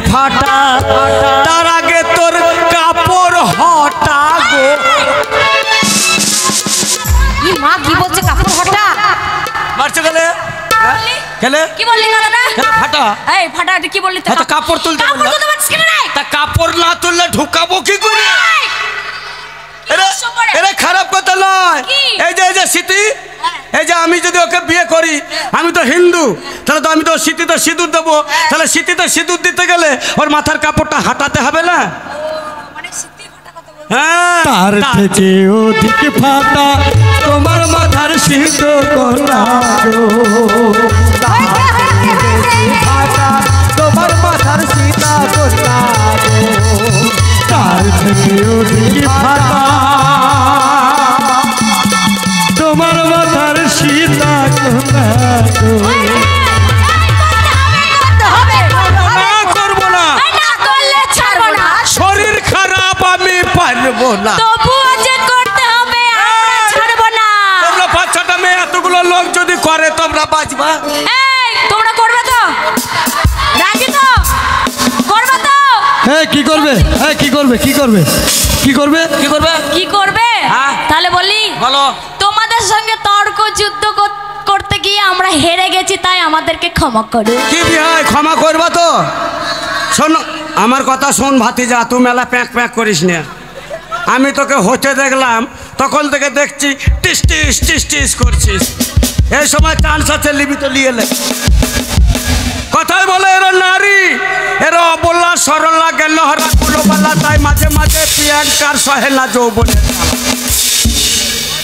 ফাটা তার আগে তোর কাপড় হটা গো। কি মা কি বলছে কাপড় হটা? মারছে গেলে গেলে কি বললি দাদা? ফাটা এই ফাটা কি বললি? তো কাপড় তুলতে বললা। কাপড় তুলতে পারছিস কেন রে? তা কাপড় না তুললে ঢুকাবো কি করে? এরে খারাপ কথা নয়। এই যে স্মৃতি, এই যে আমি যদি ওকে বিয়ে করি, আমি তো হিন্দু, তাহলে তো আমি তো স্মৃতিতে সিঁদুর দেবো, তাহলে স্মৃতিতে সিঁদুর দিতে গেলে ওর মাথার কাপড়টা হাঁটাতে হবে না? হ্যাঁ, তার থেকে অধিক ফাটা তোমার মাথার সিঁদুর করা গো। তোমার মাথার সীতা করা গো। তার থেকে অধিক ফাটা তোমার মাথার সীতা করা গো। করবো না, শরীর খারাপ, আমি পারবো না। তবুও যে করতে হবে, আমরা ছাড়বো না। তোমরা 5-6টা মেয়ে এতগুলো লোক যদি করে তোমরা বাঁচবা? এই তোমরা করবে তো? রাজি তো? করবে তো? হ্যাঁ কি করবে? হ্যাঁ কি করবে? কি করবে? কি করবে? কি করবে? কি করবে? হ্যাঁ। তাহলে বলি, বলো। তোমাদের সঙ্গে তর্ক যুদ্ধ করতে গিয়ে আমরা হেরে গেছি, তাই আমাদেরকে ক্ষমা করো। কি বিহাই, ক্ষমা করবা তো? শোন আমার কথা, শোন ভাতিজা, তুই মেলা প্যাঁক প্যাঁক করিস না। আমি তোকে হতে দেখলাম, তখন থেকে দেখছি টিস টিস টিস টিস করছিস। এই সময় চান্স আছে, লিবি তো লিয়ে লে। কথাই বলে এরা নারী, এরা অবলা সরলা গেলহরা কুলোবালা, তাই মাঝে মাঝে প্রিয়াঙ্কার সহে না যৌবনের জ্বালা।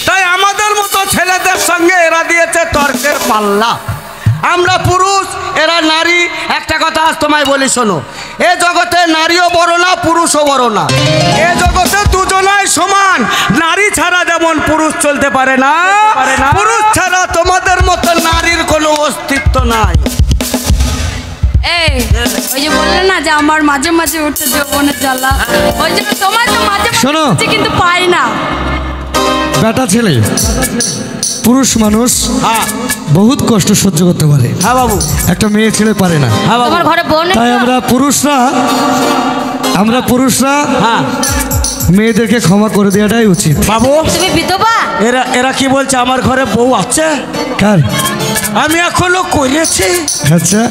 তাই আমাদের মতো ছেলেদের সঙ্গে এরা দিয়েছে তর্কের পাল্লা। আমরা পুরুষ, এরা নারী। একটা কথা আজ তোমায় বলি, শোনো, এ জগতে নারীও বড় না, পুরুষও বড় না। এ জগতে দুজনাই সমান। নারী ছাড়া যেমন পুরুষ চলতে পারে না, পুরুষ ছাড়া তোমাদের মতো নারীর কোনো অস্তিত্ব নাই। এই ওই যে বললে না যে আমার মাঝে মাঝে উঠে যৌবনের জ্বালা, ওই জন্য তোমার তো মাঝে শোনো। মাঝে কিন্তু পাই না। বেটা ছেলে পুরুষ মানুষ হ্যাঁ বহুত কষ্ট সহ্য করতে পারে, হ্যাঁ বাবু, একটা মেয়ে ছেলে পারে না। হ্যাঁ বাবু, তোমার ঘরে বোন তাই আমরা পুরুষরা হ্যাঁ মেয়েদেরকে ক্ষমা করে দেওয়াটাই উচিত। বাবু, তুমি বিধবা? এরা কি বলছে আমার ঘরে বউ আছে? কার? আমি এখনো করেছি। আচ্ছা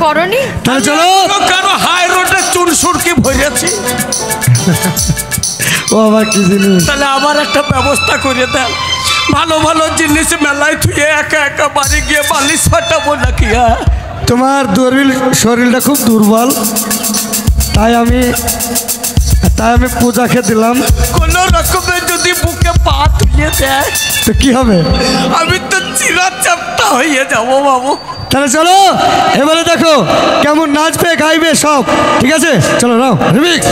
করনি? তাহলে চলো। কারো হাই রোডে চুন সুরকি ভরেছি, ও আবার কি জিনিস? তাহলে আবার একটা ব্যবস্থা করে দেন। ভালো ভালো জিনিস মেলায় থুয়ে একা একা বাড়ি গিয়ে বালিশ ফাটাবো নাকি? তোমার শরীরটা খুব দুর্বল, তাই আমি পূজাকে দিলাম। কোন রকমের যদি বুকে পা তুলে দেয় তো কি হবে? আমি তো চিরা চাপটা হয়ে যাবো বাবু। তাহলে চলো এবারে দেখো কেমন নাচবে গাইবে সব। ঠিক আছে চলো নাও রিমিক্স।